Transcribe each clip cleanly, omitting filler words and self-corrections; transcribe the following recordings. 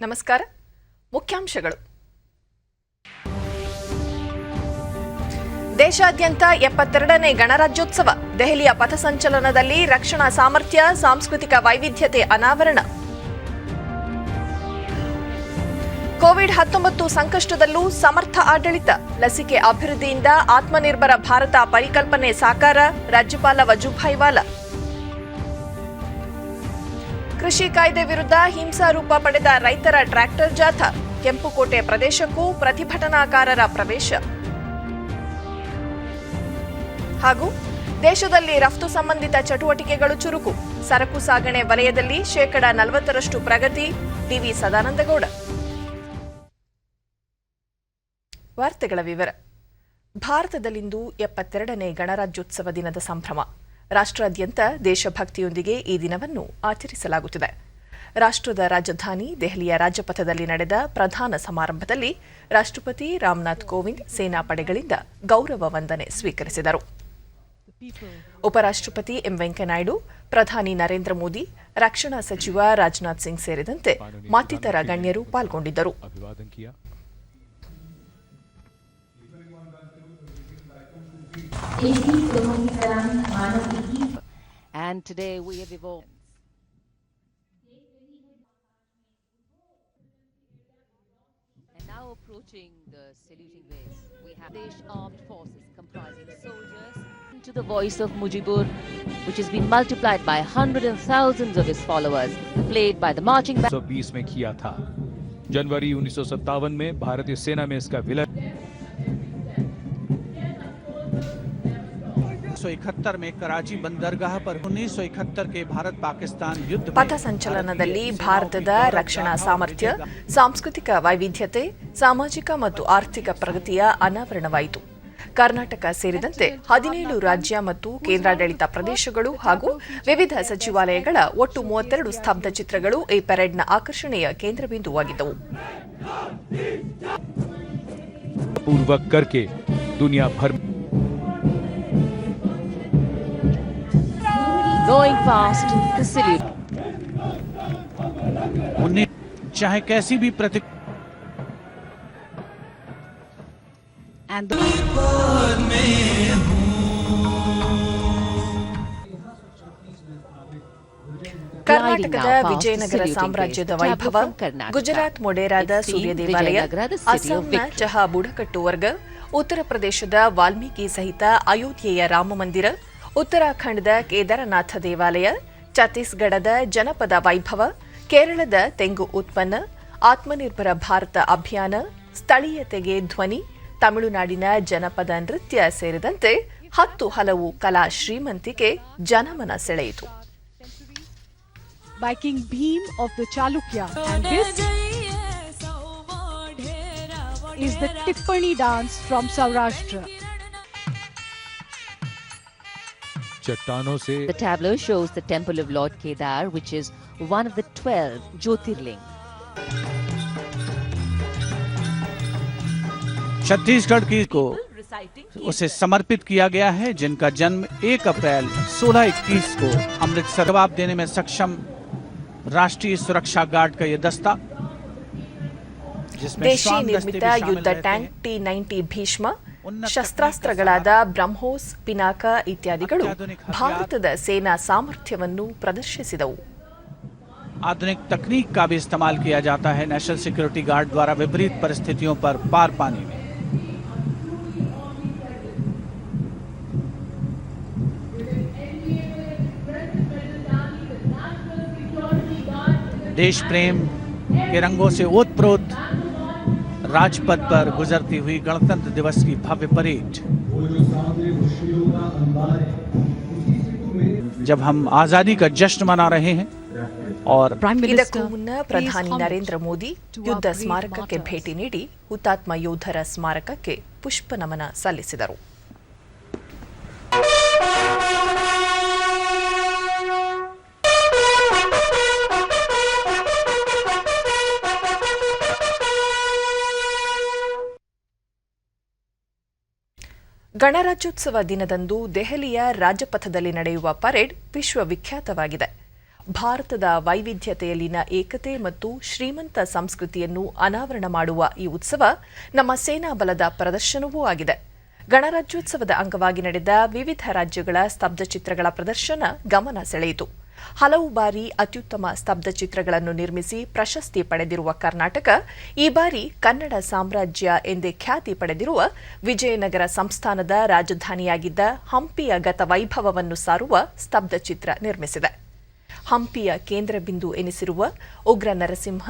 ನಮಸ್ಕಾರ. ಮುಖ್ಯಾಂಶಗಳು. ದೇಶಾದ್ಯಂತ 72ನೇ ಗಣರಾಜ್ಯೋತ್ಸವ. ದೆಹಲಿಯ ಪಥಸಂಚಲನದಲ್ಲಿ ರಕ್ಷಣಾ ಸಾಮರ್ಥ್ಯ, ಸಾಂಸ್ಕೃತಿಕ ವೈವಿಧ್ಯತೆ ಅನಾವರಣ. ಕೋವಿಡ್-19 ಸಂಕಷ್ಟದಲ್ಲೂ ಸಮರ್ಥ ಆಡಳಿತ. ಲಸಿಕೆ ಅಭಿವೃದ್ಧಿಯಿಂದ ಆತ್ಮನಿರ್ಭರ ಭಾರತ ಪರಿಕಲ್ಪನೆ ಸಾಕಾರ. ರಾಜ್ಯಪಾಲ ವಜುಭಾಯಿ ವಾಲಾ. ಕೃಷಿ ಕಾಯ್ದೆ ವಿರುದ್ಧ ಹಿಂಸಾರೂಪ ಪಡೆದ ರೈತರ ಟ್ರ್ಯಾಕ್ಟರ್ ಜಾಥಾ. ಕೆಂಪುಕೋಟೆ ಪ್ರದೇಶಕ್ಕೂ ಪ್ರತಿಭಟನಾಕಾರರ ಪ್ರವೇಶ. ಹಾಗೂ ದೇಶದಲ್ಲಿ ರಫ್ತು ಸಂಬಂಧಿತ ಚಟುವಟಿಕೆಗಳು ಚುರುಕು. ಸರಕು ಸಾಗಣೆ ವಲಯದಲ್ಲಿ 40% ಪ್ರಗತಿ. ಡಿವಿ ಸದಾನಂದಗೌಡ. ವಾರ್ತೆಗಳ ವಿವರ. ಭಾರತದಲ್ಲಿಂದು 72ನೇ ಗಣರಾಜ್ಯೋತ್ಸವ ದಿನದ ಸಂಭ್ರಮ. ರಾಷ್ಟ್ರಾದ್ಯಂತ ದೇಶಭಕ್ತಿಯೊಂದಿಗೆ ಈ ದಿನವನ್ನು ಆಚರಿಸಲಾಗುತ್ತಿದೆ. ರಾಷ್ಟ್ರದ ರಾಜಧಾನಿ ದೆಹಲಿಯ ರಾಜಪಥದಲ್ಲಿ ನಡೆದ ಪ್ರಧಾನ ಸಮಾರಂಭದಲ್ಲಿ ರಾಷ್ಟ್ರಪತಿ ರಾಮನಾಥ್ ಕೋವಿಂದ್ ಸೇನಾಪಡೆಗಳಿಂದ ಗೌರವ ವಂದನೆ ಸ್ವೀಕರಿಸಿದರು. ಉಪರಾಷ್ಟ್ರಪತಿ ಎಂ ವೆಂಕಯ್ಯನಾಯ್ಡು, ಪ್ರಧಾನಿ ನರೇಂದ್ರ ಮೋದಿ, ರಕ್ಷಣಾ ಸಚಿವ ರಾಜನಾಥ್ ಸಿಂಗ್ ಸೇರಿದಂತೆ ಮತ್ತಿತರ ಗಣ್ಯರು ಪಾಲ್ಗೊಂಡಿದ್ದರು. And today we have evolved. And now approaching the saluting ways, we have Bangladesh Armed Forces comprising soldiers to the voice of Mujibur, which has been multiplied by hundreds and thousands of his followers, played by the marching band. 1920 में किया था. जनवरी 1957 में भारतीय सेना में इसका विलय 1971 में कराची बंदरगाह पर 1971 के भारत पाकिस्तान युद्ध ಪಥಸಂಚಲನದಲ್ಲಿ ಭಾರತದ ರಕ್ಷಣಾ ಸಾಮರ್ಥ್ಯ, ಸಾಂಸ್ಕೃತಿಕ ವೈವಿಧ್ಯತೆ, ಸಾಮಾಜಿಕ ಮತ್ತು ಆರ್ಥಿಕ ಪ್ರಗತಿಯ ಅನಾವರಣವಾಯಿತು. ಕರ್ನಾಟಕ ಸೇರಿದಂತೆ 17 ರಾಜ್ಯ ಮತ್ತು ಕೇಂದ್ರಾಡಳಿತ ಪ್ರದೇಶಗಳು ಹಾಗೂ ವಿವಿಧ ಸಚಿವಾಲಯಗಳ ಒಟ್ಟು 32 ಸ್ತಬ್ಧ ಚಿತ್ರಗಳು ಈ ಪರೇಡ್ನ ಆಕರ್ಷಣೆಯ ಕೇಂದ್ರಬಿಂದುವಾಗಿದ್ದವು. पूर्वक करके दुनिया भर Going fast, the salute. चाहे कैसी भी प्रति and ಕರ್ನಾಟಕದ ವಿಜಯನಗರ ಸಾಮ್ರಾಜ್ಯದ ವೈಭವ, ಗುಜರಾತ್ ಮೊಡೇರಾದ ಸೂರ್ಯ ದೇವಾಲಯ, ಅಸ್ಸಾಂನ ಚಹಾ ಬುಡಕಟ್ಟು ವರ್ಗ, ಉತ್ತರ ಪ್ರದೇಶದ ವಾಲ್ಮೀಕಿ ಸಹಿತ ಅಯೋಧ್ಯೆಯ ರಾಮಮಂದಿರ, ಉತ್ತರಾಖಂಡದ ಕೇದಾರನಾಥ ದೇವಾಲಯ, ಛತ್ತೀಸ್ಗಢದ ಜನಪದ ವೈಭವ, ಕೇರಳದ ತೆಂಗು ಉತ್ಪನ್ನ, ಆತ್ಮನಿರ್ಭರ ಭಾರತ ಅಭಿಯಾನ, ಸ್ಥಳೀಯತೆಗೆ ಧ್ವನಿ, ತಮಿಳುನಾಡಿನ ಜನಪದ ನೃತ್ಯ ಸೇರಿದಂತೆ 10 ಹಲವು ಕಲಾ ಶ್ರೀಮಂತಿಕೆ ಜನಮನ ಸೆಳೆಯಿತು. By King Bhim of the Chalukya, and this is the Tippani dance from Saurashtra. चट्टानों से The tableau shows the temple of Lord Kedar, which is one of the 12 Jyotirling. Chhattisgarh की को उसे समर्पित किया गया है, जिनका जन्म 1 अप्रैल 1621 को अमृतसर जवाब देने में सक्षम राष्ट्रीय सुरक्षा गार्ड का ये दस्ता, जिसमें ದೇಶಿ ನಿರ್ಮಿತ ಯುದ್ಧ ಟ್ಯಾಂಕ್ T-90 ಭೀಷ್ಮ, ಶಸ್ತ್ರಾಸ್ತ್ರಗಳಾದ ಬ್ರಹ್ಮೋಸ್, ಪಿನಾಕ ಇತ್ಯಾದಿಗಳು ಭಾರತದ ಸೇನಾ ಸಾಮರ್ಥ್ಯವನ್ನು ಪ್ರದರ್ಶಿಸಿದವು. आधुनिक तकनीक का भी इस्तेमाल किया जाता है नेशनल सिक्योरिटी गार्ड द्वारा विपरीत परिस्थितियों पर पार पाने में. देश प्रेम के रंगों से ओतप्रोत राजपथ पर गुजरती हुई गणतंत्र दिवस की भव्य परेड, जब हम आजादी का जश्न मना रहे हैं और ಇದಕ್ಕೂ ಮುನ್ನ ಪ್ರಧಾನಿ ನರೇಂದ್ರ ಮೋದಿ ಯುದ್ಧ ಸ್ಮಾರಕಕ್ಕೆ ಭೇಟಿ ನೀಡಿ ಹುತಾತ್ಮ ಯೋಧರ ಸ್ಮಾರಕಕ್ಕೆ ಪುಷ್ಪ ನಮನ ಸಲ್ಲಿಸಿದರು. ಗಣರಾಜ್ಯೋತ್ಸವ ದಿನದಂದು ದೆಹಲಿಯ ರಾಜಪಥದಲ್ಲಿ ನಡೆಯುವ ಪರೇಡ್ ವಿಶ್ವವಿಖ್ಯಾತವಾಗಿದೆ. ಭಾರತದ ವೈವಿಧ್ಯತೆಯಲ್ಲಿನ ಏಕತೆ ಮತ್ತು ಶ್ರೀಮಂತ ಸಂಸ್ಕೃತಿಯನ್ನು ಅನಾವರಣ ಮಾಡುವ ಈ ಉತ್ಸವ ನಮ್ಮ ಸೇನಾ ಬಲದ ಪ್ರದರ್ಶನವೂ ಆಗಿದೆ. ಗಣರಾಜ್ಯೋತ್ಸವದ ಅಂಗವಾಗಿ ನಡೆದ ವಿವಿಧ ರಾಜ್ಯಗಳ ಸ್ತಬ್ಧಚಿತ್ರಗಳ ಪ್ರದರ್ಶನ ಗಮನ ಸೆಳೆಯಿತು. ಹಲವು ಬಾರಿ ಅತ್ಯುತ್ತಮ ಸ್ತಬ್ಧಚಿತ್ರಗಳನ್ನು ನಿರ್ಮಿಸಿ ಪ್ರಶಸ್ತಿ ಪಡೆದಿರುವ ಕರ್ನಾಟಕ ಈ ಬಾರಿ ಕನ್ನಡ ಸಾಮ್ರಾಜ್ಯ ಎಂದೇ ಖ್ಯಾತಿ ಪಡೆದಿರುವ ವಿಜಯನಗರ ಸಂಸ್ಥಾನದ ರಾಜಧಾನಿಯಾಗಿದ್ದ ಹಂಪಿಯ ಗತವೈಭವವನ್ನು ಸಾರುವ ಸ್ತಬ್ಧಚಿತ್ರ ನಿರ್ಮಿಸಿದೆ. ಹಂಪಿಯ ಕೇಂದ್ರ ಬಿಂದು ಎನಿಸಿರುವ ಉಗ್ರ ನರಸಿಂಹ,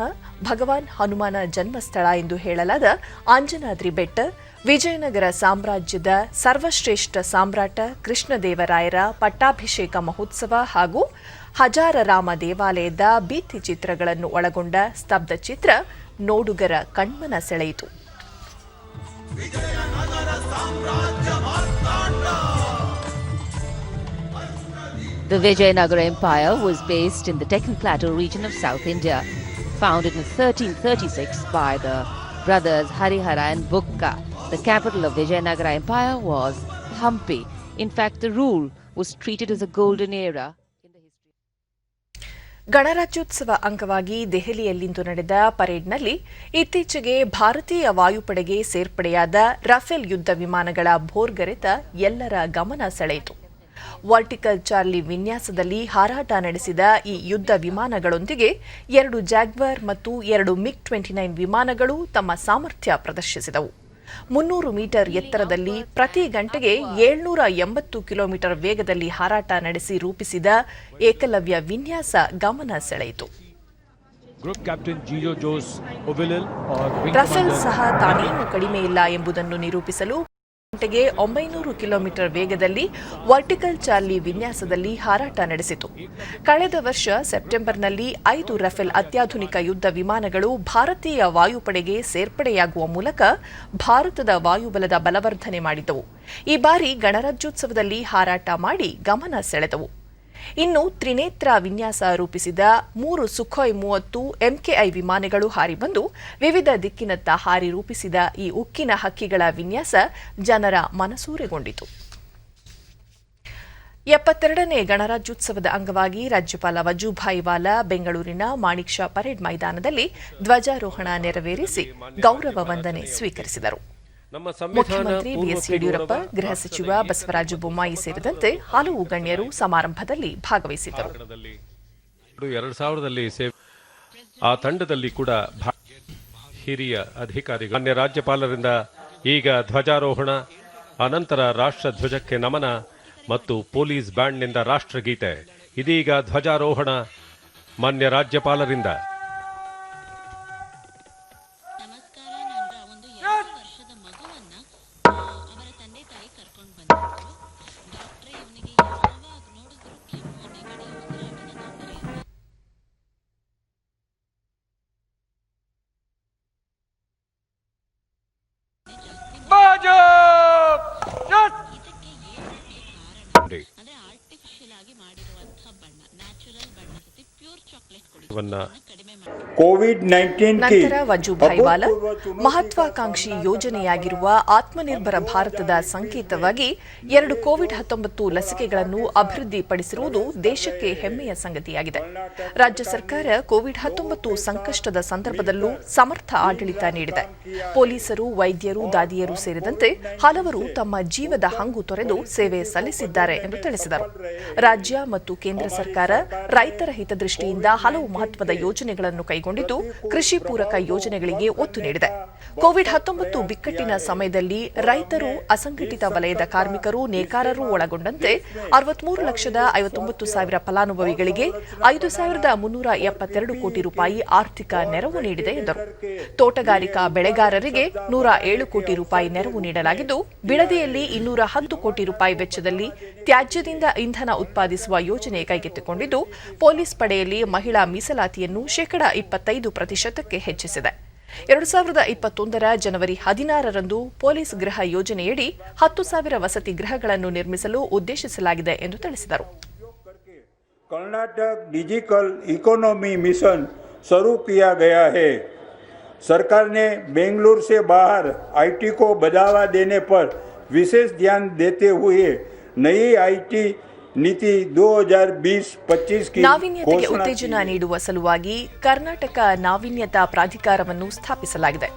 ಭಗವಾನ್ ಹನುಮಾನ ಜನ್ಮಸ್ಥಳ ಎಂದು ಹೇಳಲಾದ ಆಂಜನಾದ್ರಿ ಬೆಟ್ಟ, ವಿಜಯನಗರ ಸಾಮ್ರಾಜ್ಯದ ಸರ್ವಶ್ರೇಷ್ಠ ಸಾಮ್ರಾಟ ಕೃಷ್ಣದೇವರಾಯರ ಪಟ್ಟಾಭಿಷೇಕ ಮಹೋತ್ಸವ ಹಾಗೂ ಹಜಾರರಾಮ ದೇವಾಲಯದ ಭಿತ್ತಿ ಚಿತ್ರಗಳನ್ನು ಒಳಗೊಂಡ ಸ್ತಬ್ಧಚಿತ್ರ ನೋಡುಗರ ಕಣ್ಮನ ಸೆಳೆಯಿತು. The Vijayanagara Empire was based in the Deccan Plateau region of South India, founded in 1336 by the brothers Harihara and Bukka. The capital of Vijayanagara Empire was Hampi. In fact, the rule was treated as a golden era in the history. ಗಣರಾಜ್ಯೋತ್ಸವ ಅಂಗವಾಗಿ ದೆಹಲಿಯಲ್ಲಿಂದು ನಡೆದ ಪರೇಡ್ನಲ್ಲಿ ಇತ್ತೀಚೆಗೆ ಭಾರತೀಯ ವಾಯುಪಡೆಗೆ ಸೇರ್ಪಡೆಯಾದ Rafale ಯುದ್ಧ ವಿಮಾನಗಳ ಭೋರ್ಗರೆತ ಎಲ್ಲರ ಗಮನ ಸೆಳೆಯಿತು. ವರ್ಟಿಕಲ್ ಚಾರ್ಲಿ ವಿನ್ಯಾಸದಲ್ಲಿ ಹಾರಾಟ ನಡೆಸಿದ ಈ ಯುದ್ಧ ವಿಮಾನಗಳೊಂದಿಗೆ 2 ಜಾಗ್ವಾರ್ ಮತ್ತು 2 MiG-29 ವಿಮಾನಗಳು ತಮ್ಮ ಸಾಮರ್ಥ್ಯ ಪ್ರದರ್ಶಿಸಿದವು. 300 ಮೀಟರ್ ಎತ್ತರದಲ್ಲಿ ಪ್ರತಿ ಗಂಟೆಗೆ 780 ಕಿಲೋಮೀಟರ್ ವೇಗದಲ್ಲಿ ಹಾರಾಟ ನಡೆಸಿ ರೂಪಿಸಿದ ಏಕಲವ್ಯ ವಿನ್ಯಾಸ ಗಮನ ಸೆಳೆಯಿತು. ग्रुप कैप्टन जियो जोस ओविलिल और ರಫೇಲ್ ಸಹ ತಾನೇನು ಕಡಿಮೆ ಇಲ್ಲ ಎಂಬುದನ್ನು ನಿರೂಪಿಸಲು ಗಂಟೆಗೆ 900 ಕಿಲೋಮೀಟರ್ ವೇಗದಲ್ಲಿ ವರ್ಟಿಕಲ್ ಚಾರ್ಲಿ ವಿನ್ಯಾಸದಲ್ಲಿ ಹಾರಾಟ ನಡೆಸಿತು. ಕಳೆದ ವರ್ಷ ಸೆಪ್ಟೆಂಬರ್ನಲ್ಲಿ 5 ರಫೇಲ್ ಅತ್ಯಾಧುನಿಕ ಯುದ್ಧ ವಿಮಾನಗಳು ಭಾರತೀಯ ವಾಯುಪಡೆಗೆ ಸೇರ್ಪಡೆಯಾಗುವ ಮೂಲಕ ಭಾರತದ ವಾಯುಬಲದ ಬಲವರ್ಧನೆ ಮಾಡಿದವು. ಈ ಬಾರಿ ಗಣರಾಜ್ಯೋತ್ಸವದಲ್ಲಿ ಹಾರಾಟ ಮಾಡಿ ಗಮನ ಸೆಳೆದವು. ಇನ್ನು ತ್ರಿನೇತ್ರ ವಿನ್ಯಾಸ ರೂಪಿಸಿದ 3 ಸುಖೋಯ್ 30 MKI ವಿಮಾನಗಳು ಹಾರಿ ಬಂದು ವಿವಿಧ ದಿಕ್ಕಿನತ್ತ ಹಾರಿ ರೂಪಿಸಿದ ಈ ಉಕ್ಕಿನ ಹಕ್ಕಿಗಳ ವಿನ್ಯಾಸ ಜನರ ಮನಸೂರೆಗೊಂಡಿತು. 72ನೇ ಗಣರಾಜ್ಯೋತ್ಸವದ ಅಂಗವಾಗಿ ರಾಜ್ಯಪಾಲ ವಜೂಭಾಯಿ ವಾಲಾ ಬೆಂಗಳೂರಿನ ಮಾಣಿಕ್ ಷಾ ಪರೇಡ್ ಮೈದಾನದಲ್ಲಿ ಧ್ವಜಾರೋಹಣ ನೆರವೇರಿಸಿ ಗೌರವ ವಂದನೆ ಸ್ವೀಕರಿಸಿದರು. ಮುಖ್ಯಮಂತ್ರಿ ಬಿಎಸ್ ಯಡಿಯೂರಪ್ಪ, ಗೃಹ ಸಚಿವ ಬಸವರಾಜ ಬೊಮ್ಮಾಯಿ ಸೇರಿದಂತೆ ಹಲವು ಗಣ್ಯರು ಸಮಾರಂಭದಲ್ಲಿ ಭಾಗವಹಿಸಿದ್ದರು. 2000ರಲ್ಲಿ ಆ ತಂಡದಲ್ಲಿ ಕೂಡ ಹಿರಿಯ ಅಧಿಕಾರಿಗಳು, ಮಾನ್ಯ ರಾಜ್ಯಪಾಲರಿಂದ ಈಗ ಧ್ವಜಾರೋಹಣ, ಅನಂತರ ರಾಷ್ಟ್ರ ಧ್ವಜಕ್ಕೆ ನಮನ ಮತ್ತು ಪೊಲೀಸ್ ಬ್ಯಾಂಡ್ನಿಂದ ರಾಷ್ಟ್ರಗೀತೆ. ಇದೀಗ ಧ್ವಜಾರೋಹಣ ಮಾನ್ಯ ರಾಜ್ಯಪಾಲರಿಂದ. ನಂತರ ವಜೂಭಾಯಿ ವಾಲಾ ಮಹತ್ವಾಕಾಂಕ್ಷಿ ಯೋಜನೆಯಾಗಿರುವ ಆತ್ಮನಿರ್ಭರ ಭಾರತದ ಸಂಕೇತವಾಗಿ 2 ಕೋವಿಡ್-19 ಲಸಿಕೆಗಳನ್ನು ಅಭಿವೃದ್ಧಿಪಡಿಸಿರುವುದು ದೇಶಕ್ಕೆ ಹೆಮ್ಮೆಯ ಸಂಗತಿಯಾಗಿದೆ. ರಾಜ್ಯ ಸರ್ಕಾರ ಕೋವಿಡ್-19 ಸಂಕಷ್ಟದ ಸಂದರ್ಭದಲ್ಲೂ ಸಮರ್ಥ ಆಡಳಿತ ನೀಡಿದೆ. ಪೊಲೀಸರು, ವೈದ್ಯರು, ದಾದಿಯರು ಸೇರಿದಂತೆ ಹಲವರು ತಮ್ಮ ಜೀವದ ಹಂಗು ತೊರೆದು ಸೇವೆ ಸಲ್ಲಿಸಿದ್ದಾರೆ ಎಂದು ತಿಳಿಸಿದರು. ರಾಜ್ಯ ಮತ್ತು ಕೇಂದ್ರ ಸರ್ಕಾರ ರೈತರ ಹಿತದೃಷ್ಟಿಯಿಂದ ಹಲವು ಮಹತ್ವದ ಯೋಜನೆಗಳನ್ನು ಕೈಗೊಂಡಿದ್ದು ಕೃಷಿ ಪೂರಕ ಯೋಜನೆಗಳಿಗೆ ಒತ್ತು ನೀಡಿದೆ. ಕೋವಿಡ್-19 ಬಿಕ್ಕಟ್ಟಿನ ಸಮಯದಲ್ಲಿ ರೈತರು, ಅಸಂಘಟಿತ ವಲಯದ ಕಾರ್ಮಿಕರು, ನೇಕಾರರು ಒಳಗೊಂಡಂತೆ 63,59,000 ಫಲಾನುಭವಿಗಳಿಗೆ 5,372 ಕೋಟಿ ರೂಪಾಯಿ ಆರ್ಥಿಕ ನೆರವು ನೀಡಿದೆ ಎಂದರು. ತೋಟಗಾರಿಕಾ ಬೆಳೆಗಾರರಿಗೆ 107 ಕೋಟಿ ರೂಪಾಯಿ ನೆರವು ನೀಡಲಾಗಿದ್ದು, ಬಿಡದಿಯಲ್ಲಿ 210 ಕೋಟಿ ರೂಪಾಯಿ ವೆಚ್ಚದಲ್ಲಿ ತ್ಯಾಜ್ಯದಿಂದ ಇಂಧನ ಉತ್ಪಾದಿಸುವ ಯೋಜನೆ ಕೈಗೆತ್ತಿಕೊಂಡಿದ್ದು, ಪೊಲೀಸ್ ಪಡೆಯಲ್ಲಿ ಮಹಿಳಾ ಮೀಸಲಾತಿಯನ್ನು 25% ಹೆಚ್ಚಿಸಿದೆ. 2021ರ ಜನವರಿ 16ರಂದು ಪೊಲೀಸ್ ಗೃಹ ಯೋಜನೆಯಡಿ 10,000 ವಸತಿ ಗೃಹಗಳನ್ನು ನಿರ್ಮಿಸಲು ಉದ್ದೇಶಿಸಲಾಗಿದೆ ಎಂದು ತಿಳಿಸಿದರು. कर्नाटक डिजिटल इकोनॉमी मिशन शुरू किया गया है. सरकार ने बेंगलुरु से बाहर आईटी को बढ़ावा देने पर विशेष ध्यान देते हुए नई आईटी नीति 2020-25 की ನಾವೀನ್ಯತೆಗೆ घोषणा ಉತ್ತೇಜನ की। ನೀಡುವ ಸಲುವಾಗಿ ಕರ್ನಾಟಕ ನಾವೀನ್ಯತಾ ಪ್ರಾಧಿಕಾರವನ್ನು ಸ್ಥಾಪಿಸಲಾಗಿದೆ.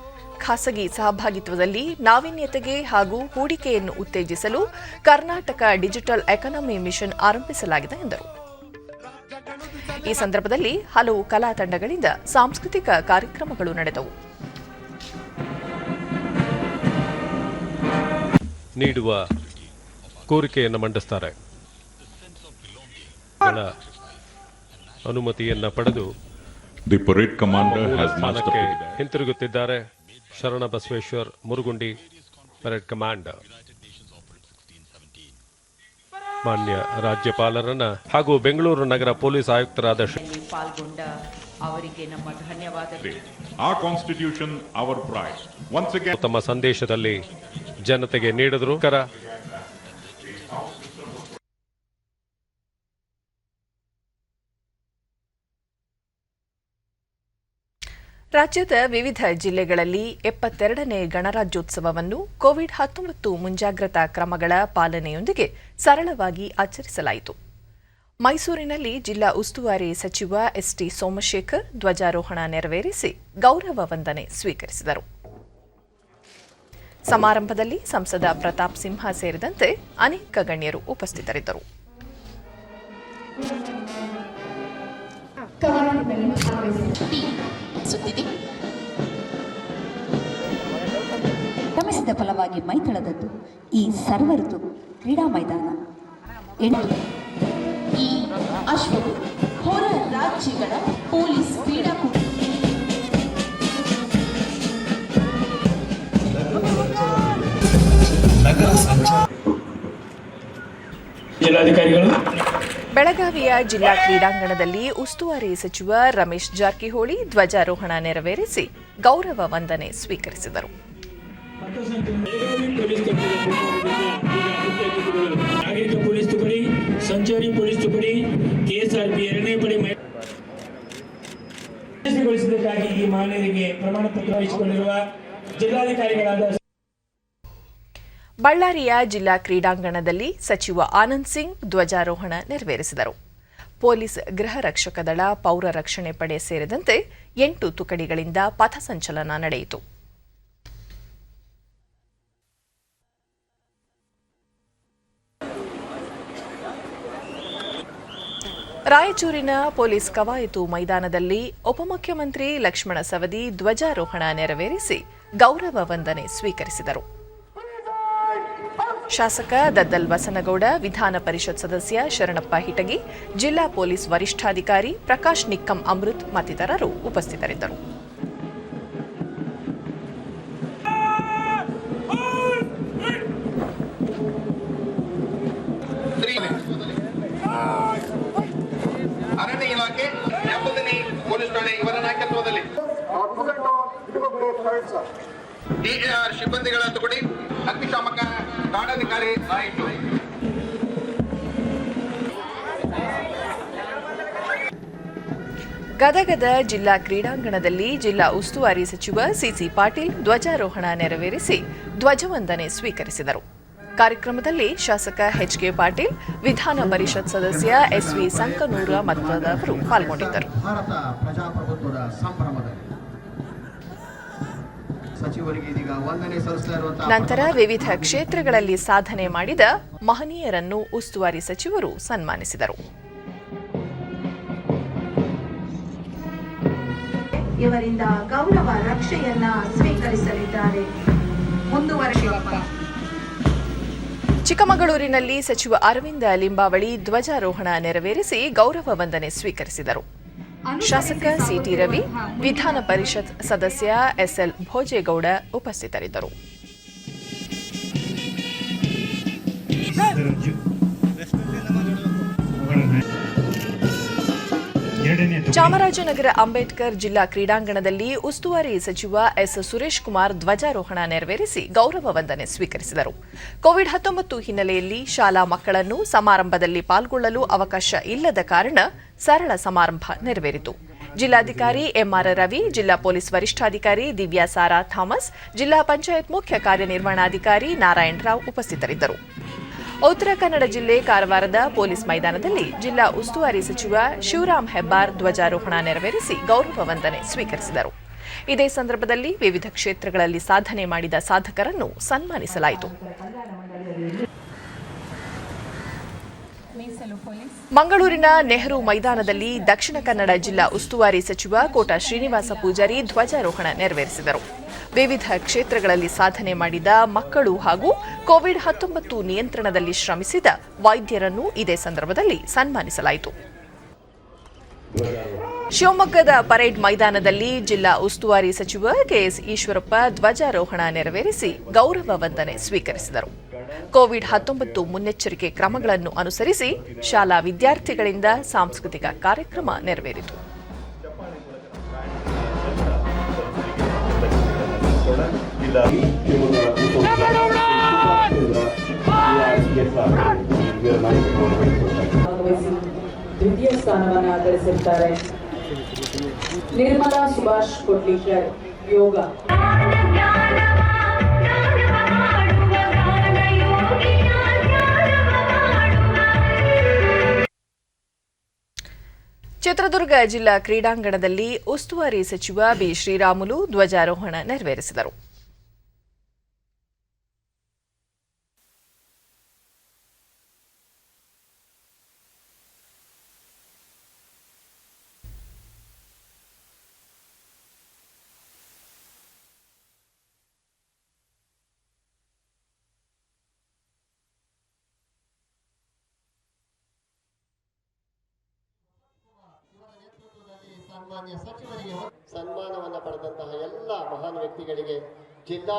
ಖಾಸಗಿ ಸಹಭಾಗಿತ್ವದಲ್ಲಿ ನಾವೀನ್ಯತೆಗೆ ಹಾಗೂ ಹೂಡಿಕೆಯನ್ನು ಉತ್ತೇಜಿಸಲು ಕರ್ನಾಟಕ ಡಿಜಿಟಲ್ ಎಕಾನಮಿ ಮಿಷನ್ ಆರಂಭಿಸಲಾಗಿದೆ ಎಂದರು. ಈ ಸಂದರ್ಭದಲ್ಲಿ ಹಲವು ಕಲಾ ತಂಡಗಳಿಂದ ಸಾಂಸ್ಕೃತಿಕ ಕಾರ್ಯಕ್ರಮಗಳು ನಡೆದವು. ನೀಡುವ ಕೋರಿಕೆಯನ್ನು ಮಂಡಿಸುತ್ತಾರೆ. ಅನುಮತಿಯನ್ನ ಪಡೆದು The parade commander has marched up ಸ್ಥಾನಕ್ಕೆ to the ಹಿಂತಿರುಗುತ್ತಿದ್ದಾರೆ. ಶರಣ ಬಸವೇಶ್ವರ್ ಮುರುಗುಂಡಿ, ಪರೇಡ್ ಕಮಾಂಡರ್. ಮಾನ್ಯ ರಾಜ್ಯಪಾಲರನ್ನ ಹಾಗೂ ಬೆಂಗಳೂರು ನಗರ ಪೊಲೀಸ್ ಆಯುಕ್ತರಾದ ಪಾಲ್ಗೊಂಡ ಅವರಿಗೆ ನಮ್ಮ ಧನ್ಯವಾದಗಳು. Our constitution, our pride. Once again, ತಮ್ಮ ಸಂದೇಶದಲ್ಲಿ ಜನತೆಗೆ ನೀಡಿದರು. ರಾಜ್ಯದ ವಿವಿಧ ಜಿಲ್ಲೆಗಳಲ್ಲಿ 72ನೇ ಗಣರಾಜ್ಯೋತ್ಸವವನ್ನು ಕೋವಿಡ್-19 ಮುಂಜಾಗ್ರತಾ ಕ್ರಮಗಳ ಪಾಲನೆಯೊಂದಿಗೆ ಸರಳವಾಗಿ ಆಚರಿಸಲಾಯಿತು. ಮೈಸೂರಿನಲ್ಲಿ ಜಿಲ್ಲಾ ಉಸ್ತುವಾರಿ ಸಚಿವ ಎಸ್ಟಿ ಸೋಮಶೇಖರ್ ಧ್ವಜಾರೋಹಣ ನೆರವೇರಿಸಿ ಗೌರವ ವಂದನೆ ಸ್ವೀಕರಿಸಿದರು. ಸಮಾರಂಭದಲ್ಲಿ ಸಂಸದ ಪ್ರತಾಪ್ ಸಿಂಹ ಸೇರಿದಂತೆ ಅನೇಕ ಗಣ್ಯರು ಉಪಸ್ಥಿತರಿದ್ದರು. ಶ್ರಮಿಸಿದ ಫಲವಾಗಿ ಮೈತಳದದ್ದು ಈ ಸರ್ವ ಋತು ಕ್ರೀಡಾ ಮೈದಾನ. ಈ ಅಶ್ವವು ಹೊರ ರಾಜ್ಯಗಳ ಪೊಲೀಸ್ ಕ್ರೀಡಾಕೂಟ ಬೆಳಗಾವಿಯ ಜಿಲ್ಲಾ ಕ್ರೀಡಾಂಗಣದಲ್ಲಿ ಉಸ್ತುವಾರಿ ಸಚಿವ ರಮೇಶ್ ಜಾರಕಿಹೊಳಿ ಧ್ವಜಾರೋಹಣ ನೆರವೇರಿಸಿ ಗೌರವ ವಂದನೆ ಸ್ವೀಕರಿಸಿದರು. ನಾಗರಿಕ ಪೊಲೀಸ್ ತುಕಡಿ, ಸಂಚಾರಿ ಪೊಲೀಸ್ ತುಕಡಿ, ಕೆಎಸ್ಆರ್ಪಿ 2ನೇ ಪಡೆ ಯಶಸ್ವಿಗೊಳಿಸಿದ್ದಕ್ಕಾಗಿ ಈ ಮಹಿಳೆಯರಿಗೆ ಪ್ರಮಾಣ ಪತ್ರ ವಹಿಸಿಕೊಂಡಿರುವ ಜಿಲ್ಲಾಧಿಕಾರಿಗಳಾದ ಬಳ್ಳಾರಿಯ ಜಿಲ್ಲಾ ಕ್ರೀಡಾಂಗಣದಲ್ಲಿ ಸಚಿವ ಆನಂದ್ ಸಿಂಗ್ ಧ್ವಜಾರೋಹಣ ನೆರವೇರಿಸಿದರು. ಪೊಲೀಸ್ ಗೃಹ ರಕ್ಷಕ ದಳ, ಪೌರ ರಕ್ಷಣೆ ಪಡೆ ಸೇರಿದಂತೆ 8 ತುಕಡಿಗಳಿಂದ ಪಥಸಂಚಲನ ನಡೆಯಿತು. ರಾಯಚೂರಿನ ಪೊಲೀಸ್ ಕವಾಯತು ಮೈದಾನದಲ್ಲಿ ಉಪಮುಖ್ಯಮಂತ್ರಿ ಲಕ್ಷ್ಮಣ ಸವದಿ ಧ್ವಜಾರೋಹಣ ನೆರವೇರಿಸಿ ಗೌರವ ವಂದನೆ ಸ್ವೀಕರಿಸಿದರು. ಶಾಸಕ ದದ್ದಲ್ ಬಸನಗೌಡ, ವಿಧಾನ ಪರಿಷತ್ ಸದಸ್ಯ ಶರಣಪ್ಪ ಹಿಟಗಿ, ಜಿಲ್ಲಾ ಪೊಲೀಸ್ ವರಿಷ್ಠಾಧಿಕಾರಿ ಪ್ರಕಾಶ್ ನಿಕ್ಕಂ ಅಮೃತ್ ಮತ್ತಿತರರು ಉಪಸ್ಥಿತರಿದ್ದರು. ಅರಣ್ಯ ಇಲಾಖೆ ಪೊಲೀಸ್ ಠಾಣೆ ಇವರ ನಾಯಕತ್ವದಲ್ಲಿ ಡಿಎಆರ್ ಸಿಬ್ಬಂದಿಗಳ ತುಕಡಿ, ಅಗ್ನಿಶಾಮಕ ಠಾಣಾಧಿಕಾರಿ ಆಯಿತು. ಗದಗದ ಜಿಲ್ಲಾ ಕ್ರೀಡಾಂಗಣದಲ್ಲಿ ಜಿಲ್ಲಾ ಉಸ್ತುವಾರಿ ಸಚಿವ ಸಿಸಿ ಪಾಟೀಲ್ ಧ್ವಜಾರೋಹಣ ನೆರವೇರಿಸಿ ಧ್ವಜವಂದನೆ ಸ್ವೀಕರಿಸಿದರು. ಕಾರ್ಯಕ್ರಮದಲ್ಲಿ ಶಾಸಕ ಎಚ್ಕೆ ಪಾಟೀಲ್, ವಿಧಾನ ಪರಿಷತ್ ಸದಸ್ಯ ಎಸ್ವಿ ಸಂಕನೂರ ಮತ್ತದವರು ಪಾಲ್ಗೊಂಡಿದ್ದರು. ಭಾರತ ಪ್ರಜಾಪ್ರಭುತ್ವದ ಸಂಭ್ರಮದಲ್ಲಿ ಸಚಿವರಿಗೆ ಇದೀಗ ವಂದನೆ ಸಲ್ಲಿಸಲಾಗಿರುವಂತಹ ನಂತರ ವಿವಿಧ ಕ್ಷೇತ್ರಗಳಲ್ಲಿ ಸಾಧನೆ ಮಾಡಿದ ಮಹನೀಯರನ್ನು ಉಸ್ತುವಾರಿ ಸಚಿವರು ಸನ್ಮಾನಿಸಿದರು. ಇವರಿಂದ ಗೌರವ ರಕ್ಷೆಯನ್ನ ಸ್ವೀಕರಿಸಲಿದ್ದಾರೆ. ಚಿಕ್ಕಮಗಳೂರಿನಲ್ಲಿ ಸಚಿವ ಅರವಿಂದ ಲಿಂಬಾವಳಿ ಧ್ವಜಾರೋಹಣ ನೆರವೇರಿಸಿ ಗೌರವ ವಂದನೆ ಸ್ವೀಕರಿಸಿದರು. ಶಾಸಕ ಸಿಟಿ ರವಿ, ವಿಧಾನ ಪರಿಷತ್ ಸದಸ್ಯ ಎಸ್ಎಲ್ ಭೋಜೇಗೌಡ ಉಪಸ್ಥಿತರಿದ್ದರು. ಚಾಮರಾಜನಗರ ಅಂಬೇಡ್ಕರ್ ಜಿಲ್ಲಾ ಕ್ರೀಡಾಂಗಣದಲ್ಲಿ ಉಸ್ತುವಾರಿ ಸಚಿವ ಎಸ್ ಸುರೇಶ್ ಕುಮಾರ್ ಧ್ವಜಾರೋಹಣ ನೆರವೇರಿಸಿ ಗೌರವ ವಂದನೆ ಸ್ವೀಕರಿಸಿದರು. ಕೋವಿಡ್-19 ಹಿನ್ನೆಲೆಯಲ್ಲಿ ಶಾಲಾ ಮಕ್ಕಳನ್ನು ಸಮಾರಂಭದಲ್ಲಿ ಪಾಲ್ಗೊಳ್ಳಲು ಅವಕಾಶ ಇಲ್ಲದ ಕಾರಣ ಸರಳ ಸಮಾರಂಭ ನೆರವೇರಿತು. ಜಿಲ್ಲಾಧಿಕಾರಿ ಎಂಆರ್ ರವಿ, ಜಿಲ್ಲಾ ಪೊಲೀಸ್ ವರಿಷ್ಠಾಧಿಕಾರಿ ದಿವ್ಯಾ ಸಾರಾ ಥಾಮಸ್, ಜಿಲ್ಲಾ ಪಂಚಾಯತ್ ಮುಖ್ಯ ಕಾರ್ಯನಿರ್ವಹಣಾಧಿಕಾರಿ ನಾರಾಯಣರಾವ್ ಉಪಸ್ಥಿತರಿದ್ದರು. ಉತ್ತರ ಕನ್ನಡ ಜಿಲ್ಲೆ ಕಾರವಾರದ ಪೊಲೀಸ್ ಮೈದಾನದಲ್ಲಿ ಜಿಲ್ಲಾ ಉಸ್ತುವಾರಿ ಸಚಿವ ಶಿವರಾಮ್ ಹೆಬ್ಬಾರ್ ಧ್ವಜಾರೋಹಣ ನೆರವೇರಿಸಿ ಗೌರವ ವಂದನೆ ಸ್ವೀಕರಿಸಿದರು. ಇದೇ ಸಂದರ್ಭದಲ್ಲಿ ವಿವಿಧ ಕ್ಷೇತ್ರಗಳಲ್ಲಿ ಸಾಧನೆ ಮಾಡಿದ ಸಾಧಕರನ್ನು ಸನ್ಮಾನಿಸಲಾಯಿತು. ಮಂಗಳೂರಿನ ನೆಹರು ಮೈದಾನದಲ್ಲಿ ದಕ್ಷಿಣ ಕನ್ನಡ ಜಿಲ್ಲಾ ಉಸ್ತುವಾರಿ ಸಚಿವ ಕೋಟ ಶ್ರೀನಿವಾಸ ಪೂಜಾರಿ ಧ್ವಜಾರೋಹಣ ನೆರವೇರಿಸಿದರು. ವಿವಿಧ ಕ್ಷೇತ್ರಗಳಲ್ಲಿ ಸಾಧನೆ ಮಾಡಿದ ಮಕ್ಕಳು ಹಾಗೂ ಕೋವಿಡ್-19 ನಿಯಂತ್ರಣದಲ್ಲಿ ಶ್ರಮಿಸಿದ ವೈದ್ಯರನ್ನು ಇದೇ ಸಂದರ್ಭದಲ್ಲಿ ಸನ್ಮಾನಿಸಲಾಯಿತು. ಶಿವಮೊಗ್ಗದ ಪರೇಡ್ ಮೈದಾನದಲ್ಲಿ ಜಿಲ್ಲಾ ಉಸ್ತುವಾರಿ ಸಚಿವ ಕೆಎಸ್ ಈಶ್ವರಪ್ಪ ಧ್ವಜಾರೋಹಣ ನೆರವೇರಿಸಿ ಗೌರವ ವಂದನೆ ಸ್ವೀಕರಿಸಿದರು. ಕೋವಿಡ್-19 ಮುನ್ನೆಚ್ಚರಿಕೆ ಕ್ರಮಗಳನ್ನು ಅನುಸರಿಸಿ ಶಾಲಾ ವಿದ್ಯಾರ್ಥಿಗಳಿಂದ ಸಾಂಸ್ಕೃತಿಕ ಕಾರ್ಯಕ್ರಮ ನೆರವೇರಿತು. ದ್ವಿತೀಯ ಸ್ಥಾನವನ್ನು ಗಳಿಸಿರುತ್ತಾರೆ. ನಿರ್ಮಲಾ ಸುಭಾಷ್ ಕೊಡ್ಲಿಕರ್ ಯೋಗ. ಚಿತ್ರದುರ್ಗ ಜಿಲ್ಲಾ ಕ್ರೀಡಾಂಗಣದಲ್ಲಿ ಉಸ್ತುವಾರಿ ಸಚಿವ ಬಿ ಶ್ರೀರಾಮುಲು ಧ್ವಜಾರೋಹಣ ನೆರವೇರಿಸಿದರು. ಸನ್ಮಾನ್ಯ ಸಚಿವರಿಗೆ ಸನ್ಮಾನವನ್ನು ಪಡೆದಂತಹ ಎಲ್ಲ ಮಹಾನ್ ವ್ಯಕ್ತಿಗಳಿಗೆ ಜಿಲ್ಲಾ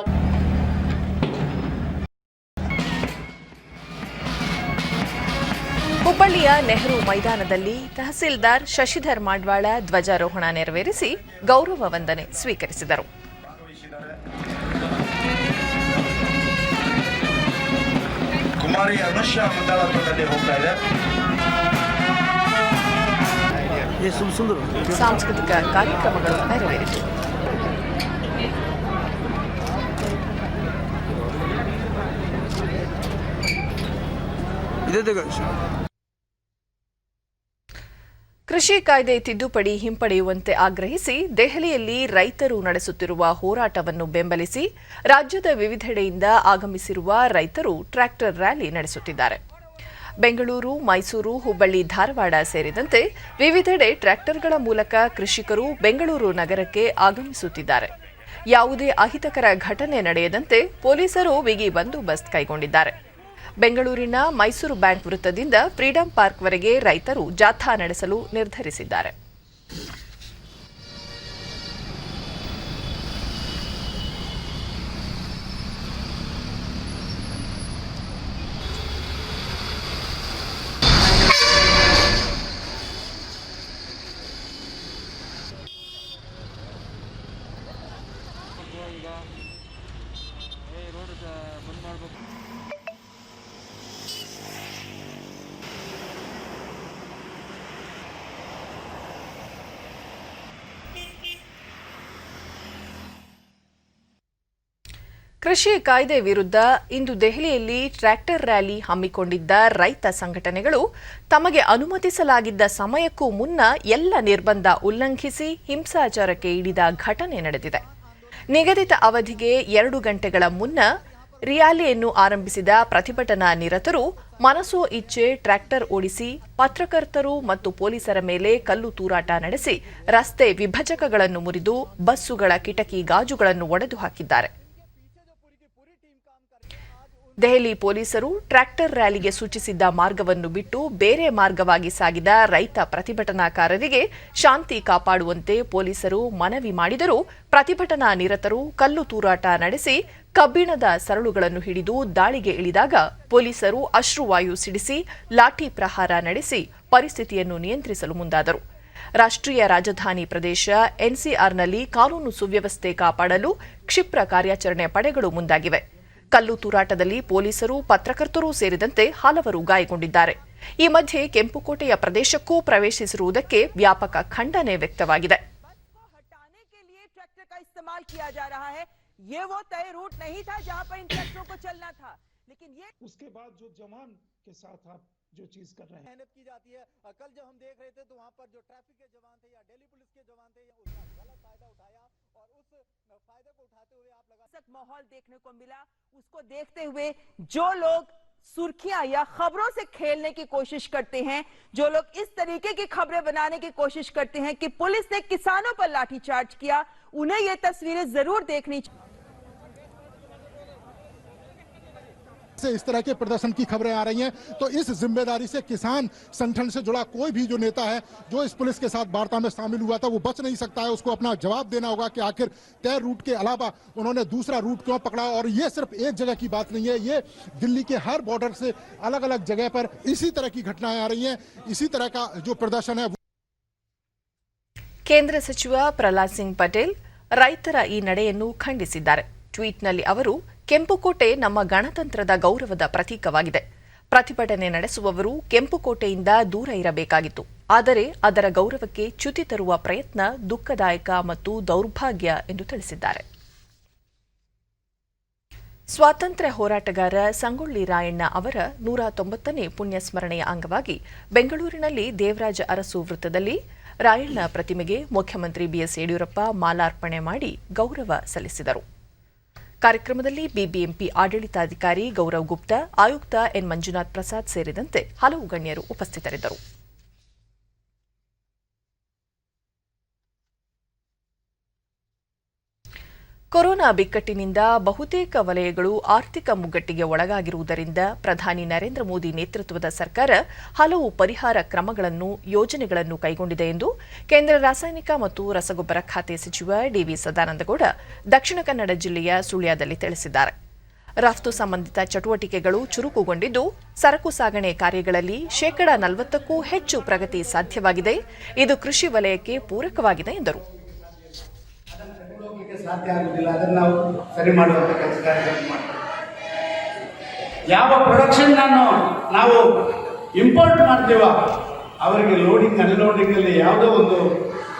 ಹುಬ್ಬಳ್ಳಿಯ ನೆಹರು ಮೈದಾನದಲ್ಲಿ ತಹಸೀಲ್ದಾರ್ ಶಶಿಧರ್ ಮಾಡ್ವಾಳ ಧ್ವಜಾರೋಹಣ ನೆರವೇರಿಸಿ ಗೌರವ ವಂದನೆ ಸ್ವೀಕರಿಸಿದರು. ಕುಮಾರಿ ಅನುಷಾ ಮುಂದಾಳತ್ವದಲ್ಲಿ ಹೋಗ್ತಾ ಇದೆ. ಸಾಂಸ್ಕೃತಿಕ ಕಾರ್ಯಕ್ರಮಗಳು ನೆರವೇರಿತು. ಕೃಷಿ ಕಾಯ್ದೆ ತಿದ್ದುಪಡಿ ಹಿಂಪಡೆಯುವಂತೆ ಆಗ್ರಹಿಸಿ ದೆಹಲಿಯಲ್ಲಿ ರೈತರು ನಡೆಸುತ್ತಿರುವ ಹೋರಾಟವನ್ನು ಬೆಂಬಲಿಸಿ ರಾಜ್ಯದ ವಿವಿಧೆಡೆಯಿಂದ ಆಗಮಿಸಿರುವ ರೈತರು ಟ್ರ್ಯಾಕ್ಟರ್ ರ್ಯಾಲಿ ನಡೆಸುತ್ತಿದ್ದಾರೆ. ಬೆಂಗಳೂರು, ಮೈಸೂರು, ಹುಬ್ಬಳ್ಳಿ, ಧಾರವಾಡ ಸೇರಿದಂತೆ ವಿವಿಧೆಡೆ ಟ್ರ್ಯಾಕ್ಟರ್ಗಳ ಮೂಲಕ ಕೃಷಿಕರು ಬೆಂಗಳೂರು ನಗರಕ್ಕೆ ಆಗಮಿಸುತ್ತಿದ್ದಾರೆ. ಯಾವುದೇ ಅಹಿತಕರ ಘಟನೆ ನಡೆಯದಂತೆ ಪೊಲೀಸರು ಬಿಗಿ ಬಂದೋಬಸ್ತ್ ಕೈಗೊಂಡಿದ್ದಾರೆ. ಬೆಂಗಳೂರಿನ ಮೈಸೂರು ಬ್ಯಾಂಕ್ ವೃತ್ತದಿಂದ ಫ್ರೀಡಂ ಪಾರ್ಕ್ವರೆಗೆ ರೈತರು ಜಾಥಾ ನಡೆಸಲು ನಿರ್ಧರಿಸಿದ್ದಾರೆ. ಕೃಷಿ ಕಾಯ್ದೆ ವಿರುದ್ಧ ಇಂದು ದೆಹಲಿಯಲ್ಲಿ ಟ್ರ್ಯಾಕ್ಟರ್ ರ್ಯಾಲಿ ಹಮ್ಮಿಕೊಂಡಿದ್ದ ರೈತ ಸಂಘಟನೆಗಳು ತಮಗೆ ಅನುಮತಿಸಲಾಗಿದ್ದ ಸಮಯಕ್ಕೂ ಮುನ್ನ ಎಲ್ಲ ನಿರ್ಬಂಧ ಉಲ್ಲಂಘಿಸಿ ಹಿಂಸಾಚಾರಕ್ಕೆ ಇಳಿದ ಘಟನೆ ನಡೆದಿದೆ. ನಿಗದಿತ ಅವಧಿಗೆ 2 ಗಂಟೆಗಳ ಮುನ್ನ ರ್ಯಾಲಿಯನ್ನು ಆರಂಭಿಸಿದ ಪ್ರತಿಭಟನಾ ನಿರತರು ಮನಸೋ ಇಚ್ಛೆ ಟ್ರ್ಯಾಕ್ಟರ್ ಓಡಿಸಿ ಪತ್ರಕರ್ತರು ಮತ್ತು ಪೊಲೀಸರ ಮೇಲೆ ಕಲ್ಲು ತೂರಾಟ ನಡೆಸಿ ರಸ್ತೆ ವಿಭಜಕಗಳನ್ನು ಮುರಿದು ಬಸ್ಸುಗಳ ಕಿಟಕಿ ಗಾಜುಗಳನ್ನು ಒಡೆದು ಹಾಕಿದ್ದಾರೆ. ದೆಹಲಿ ಪೊಲೀಸರು ಟ್ರ್ಯಾಕ್ಟರ್ ರ್ಯಾಲಿಗೆ ಸೂಚಿಸಿದ್ದ ಮಾರ್ಗವನ್ನು ಬಿಟ್ಟು ಬೇರೆ ಮಾರ್ಗವಾಗಿ ಸಾಗಿದ ರೈತ ಪ್ರತಿಭಟನಾಕಾರರಿಗೆ ಶಾಂತಿ ಕಾಪಾಡುವಂತೆ ಪೊಲೀಸರು ಮನವಿ ಮಾಡಿದರೂ ಪ್ರತಿಭಟನಾ ನಿರತರು ಕಲ್ಲು ತೂರಾಟ ನಡೆಸಿ ಕಬ್ಬಿಣದ ಸರಳುಗಳನ್ನು ಹಿಡಿದು ದಾಳಿಗೆ ಇಳಿದಾಗ ಪೊಲೀಸರು ಅಶ್ರುವಾಯು ಸಿಡಿಸಿ ಲಾಠಿ ಪ್ರಹಾರ ನಡೆಸಿ ಪರಿಸ್ಥಿತಿಯನ್ನು ನಿಯಂತ್ರಿಸಲು ಮುಂದಾದರು. ರಾಷ್ಟ್ರೀಯ ರಾಜಧಾನಿ ಪ್ರದೇಶ ಎನ್ಸಿಆರ್ನಲ್ಲಿ ಕಾನೂನು ಸುವ್ಯವಸ್ಥೆ ಕಾಪಾಡಲು ಕ್ಷಿಪ್ರ ಕಾರ್ಯಾಚರಣೆ ಪಡೆಗಳು ಮುಂದಾಗಿವೆ. ಕಲ್ಲು ತೂರಾಟದಲ್ಲಿ ಪೊಲೀಸರು, ಪತ್ರಕರ್ತರು ಸೇರಿದಂತೆ ಹಲವರು ಗಾಯಗೊಂಡಿದ್ದಾರೆ. ಈ ಮಧ್ಯೆ ಕೆಂಪುಕೋಟೆಯ ಪ್ರದೇಶಕ್ಕೂ ಪ್ರವೇಶಿಸಿರುವುದಕ್ಕೆ ವ್ಯಾಪಕ ಖಂಡನೆ ವ್ಯಕ್ತವಾಗಿದೆ. ये वो तय रूट नहीं था जहां पर इन ट्रैक्टरों को चलना था. लेकिन ये उसके बाद जो जवान के साथ आप जो चीज कर रहे हैं मेहनत की जाती है। कल जब हम देख रहे थे तो वहाँ पर जो ट्रैफिक के जवान थे या दिल्ली पुलिस के जवान थे, उसका गलत फायदा उठाया और उस फायदे को उठाते हुए आप लगा माहौल देखने को मिला। उसको देखते हुए जो लोग सुर्खियां या खबरों से खेलने की कोशिश करते हैं, जो लोग इस तरीके की खबरें बनाने की कोशिश करते हैं कि पुलिस ने किसानों पर लाठीचार्ज किया, उन्हें ये तस्वीरें जरूर देखनी चाहिए। से इस तरह के प्रदर्शन की खबरें आ रही हैं, तो इस जिम्मेदारी से किसान संगठन से जुड़ा कोई भी जो नेता है जो इस पुलिस के साथ वार्ता में शामिल हुआ था वो बच नहीं सकता है। उसको अपना जवाब देना होगा कि आखिर तय रूट के अलावा उन्होंने दूसरा रूट क्यों पकड़ा। और ये सिर्फ एक जगह की बात नहीं है, ये दिल्ली के हर बॉर्डर से अलग अलग जगह पर इसी तरह की घटनाएं आ रही हैं। इसी तरह का जो प्रदर्शन है। ಕೇಂದ್ರ ಸಚಿವ ಪ್ರಹ್ಲಾದ್ ಸಿಂಗ್ ಪಟೇಲ್ ರೈತರ ಈ ನಡೆಯನ್ನು ಖಂಡಿಸಿದ್ದಾರೆ. ಟ್ವೀಟ್ನಲ್ಲಿ ಅವರು, ಕೆಂಪುಕೋಟೆ ನಮ್ಮ ಗಣತಂತ್ರದ ಗೌರವದ ಪ್ರತೀಕವಾಗಿದೆ. ಪ್ರತಿಭಟನೆ ನಡೆಸುವವರು ಕೆಂಪುಕೋಟೆಯಿಂದ ದೂರ ಇರಬೇಕಾಗಿತ್ತು. ಆದರೆ ಅದರ ಗೌರವಕ್ಕೆ ಚ್ಯುತಿ ತರುವ ಪ್ರಯತ್ನ ದುಃಖದಾಯಕ ಮತ್ತು ದೌರ್ಭಾಗ್ಯ ಎಂದು ತಿಳಿಸಿದ್ದಾರೆ. ಸ್ವಾತಂತ್ರ್ಯ ಹೋರಾಟಗಾರ ಸಂಗೊಳ್ಳಿ ರಾಯಣ್ಣ ಅವರ 190ನೇ ಪುಣ್ಯಸ್ಮರಣೆಯ ಅಂಗವಾಗಿ ಬೆಂಗಳೂರಿನಲ್ಲಿ ದೇವರಾಜ ಅರಸು ವೃತ್ತದಲ್ಲಿ ರಾಯಣ್ಣ ಪ್ರತಿಮೆಗೆ ಮುಖ್ಯಮಂತ್ರಿ ಬಿಎಸ್ ಯಡಿಯೂರಪ್ಪ ಮಾಲಾರ್ಪಣೆ ಮಾಡಿ ಗೌರವ ಸಲ್ಲಿಸಿದರು. ಕಾರ್ಯಕ್ರಮದಲ್ಲಿ ಬಿಬಿಎಂಪಿ ಆಡಳಿತಾಧಿಕಾರಿ ಗೌರವ್ ಗುಪ್ತಾ, ಆಯುಕ್ತ ಎನ್ ಮಂಜುನಾಥ್ ಪ್ರಸಾದ್ ಸೇರಿದಂತೆ ಹಲವು ಗಣ್ಯರು ಉಪಸ್ಥಿತರಿದ್ದರು. ಕೊರೋನಾ ಬಿಕ್ಕಟ್ಟಿನಿಂದ ಬಹುತೇಕ ವಲಯಗಳು ಆರ್ಥಿಕ ಮುಗ್ಗಟ್ಟಿಗೆ ಒಳಗಾಗಿರುವುದರಿಂದ ಪ್ರಧಾನಿ ನರೇಂದ್ರ ಮೋದಿ ನೇತೃತ್ವದ ಸರ್ಕಾರ ಹಲವು ಪರಿಹಾರ ಕ್ರಮಗಳನ್ನು, ಯೋಜನೆಗಳನ್ನು ಕೈಗೊಂಡಿದೆ ಎಂದು ಕೇಂದ್ರ ರಾಸಾಯನಿಕ ಮತ್ತು ರಸಗೊಬ್ಬರ ಖಾತೆ ಸಚಿವ ಡಿವಿ ಸದಾನಂದಗೌಡ ದಕ್ಷಿಣ ಕನ್ನಡ ಜಿಲ್ಲೆಯ ಸುಳ್ಯದಲ್ಲಿ ತಿಳಿಸಿದ್ದಾರೆ. ರಫ್ತು ಸಂಬಂಧಿತ ಚಟುವಟಿಕೆಗಳು ಚುರುಕುಗೊಂಡಿದ್ದು, ಸರಕು ಸಾಗಣೆ ಕಾರ್ಯಗಳಲ್ಲಿ 40%ಕ್ಕೂ ಹೆಚ್ಚು ಪ್ರಗತಿ ಸಾಧ್ಯವಾಗಿದೆ. ಇದು ಕೃಷಿ ವಲಯಕ್ಕೆ ಪೂರಕವಾಗಿದೆ ಎಂದರು. ಸಾಧ್ಯ ಆಗುವುದಿಲ್ಲ, ಅದನ್ನು ನಾವು ಸರಿ ಮಾಡುವಂತ ಕೆಲಸ ಕಾರ್ಯಗಳನ್ನು ಮಾಡ್ತೀವಿ. ಯಾವ ಪ್ರೊಡಕ್ಷನ್ ನಾವು ಇಂಪೋರ್ಟ್ ಮಾಡ್ತೀವ ಅವರಿಗೆ ಲೋಡಿಂಗ್ ಅನ್ಲೋಡಿಂಗ್ ಅಲ್ಲಿ ಯಾವುದೋ ಒಂದು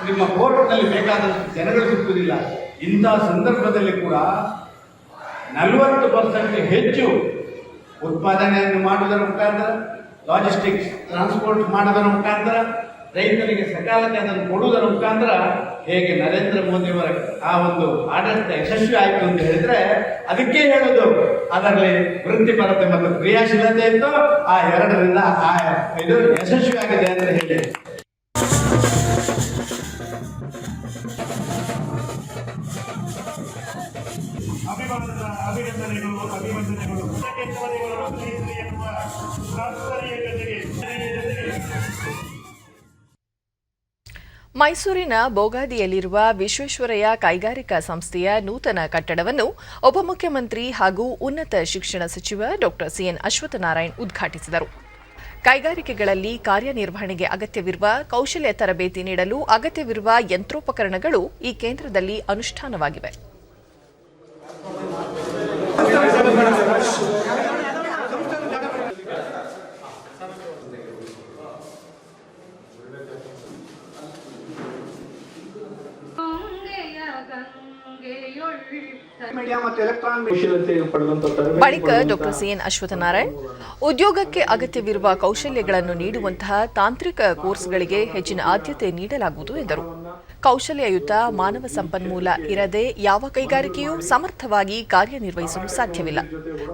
ನಿಮ್ಮ ಪೋರ್ಟ್ನಲ್ಲಿ ಬೇಕಾದಂಥ ಜನಗಳು ಸಿಕ್ಕುವುದಿಲ್ಲ. ಇಂಥ ಸಂದರ್ಭದಲ್ಲಿ ಕೂಡ 40% ಹೆಚ್ಚು ಉತ್ಪಾದನೆಯನ್ನು ಮಾಡುವುದರ ಮುಖಾಂತರ, ಲಾಜಿಸ್ಟಿಕ್ಸ್ ಟ್ರಾನ್ಸ್ಪೋರ್ಟ್ ಮಾಡೋದರ ಮುಖಾಂತರ, ರೈತರಿಗೆ ಸಕಾಲಕ್ಕೆ ಅದನ್ನು ಕೊಡುವುದರ ಮುಖಾಂತರ ಹೇಗೆ ನರೇಂದ್ರ ಮೋದಿಯವರ ಆ ಒಂದು ಆಡಳಿತ ಯಶಸ್ವಿ ಆಯಿತು ಅಂತ ಹೇಳಿದ್ರೆ ಅದಕ್ಕೆ ಹೇಳೋದು ಅದರಲ್ಲಿ ವೃತ್ತಿಪರತೆ ಮತ್ತು ಕ್ರಿಯಾಶೀಲತೆ ಇತ್ತು. ಆ ಎರಡರಿಂದ ಇದು ಯಶಸ್ವಿ ಆಗಿದೆ ಅಂತ ಹೇಳಿ ಮೈಸೂರಿನ ಬೋಗಾದಿಯಲ್ಲಿರುವ ವಿಶ್ವೇಶ್ವರಯ್ಯ ಕೈಗಾರಿಕಾ ಸಂಸ್ಥೆಯ ನೂತನ ಕಟ್ಟಡವನ್ನು ಉಪಮುಖ್ಯಮಂತ್ರಿ ಹಾಗೂ ಉನ್ನತ ಶಿಕ್ಷಣ ಸಚಿವ ಡಾ ಸಿಎನ್ ಅಶ್ವತ್ಥನಾರಾಯಣ್ ಉದ್ಘಾಟಿಸಿದರು. ಕೈಗಾರಿಕೆಗಳಲ್ಲಿ ಕಾರ್ಯನಿರ್ವಹಣೆಗೆ ಅಗತ್ಯವಿರುವ ಕೌಶಲ್ಯ ತರಬೇತಿ ನೀಡಲು ಅಗತ್ಯವಿರುವ ಯಂತ್ರೋಪಕರಣಗಳು ಈ ಕೇಂದ್ರದಲ್ಲಿ ಅನುಷ್ಠಾನವಾಗಿವೆ. ಬಳಿಕ ಡಾ ಸಿಎನ್ ಅಶ್ವತ್ಥನಾರಾಯಣ್ ಉದ್ಯೋಗಕ್ಕೆ ಅಗತ್ಯವಿರುವ ಕೌಶಲ್ಯಗಳನ್ನು ನೀಡುವಂತಹ ತಾಂತ್ರಿಕ ಕೋರ್ಸ್ಗಳಿಗೆ ಹೆಚ್ಚಿನ ಆದ್ಯತೆ ನೀಡಲಾಗುವುದು ಎಂದರು. ಕೌಶಲ್ಯಯುತ ಮಾನವ ಸಂಪನ್ಮೂಲ ಇರದೆ ಯಾವ ಕೈಗಾರಿಕೆಯೂ ಸಮರ್ಥವಾಗಿ ಕಾರ್ಯನಿರ್ವಹಿಸಲು ಸಾಧ್ಯವಿಲ್ಲ.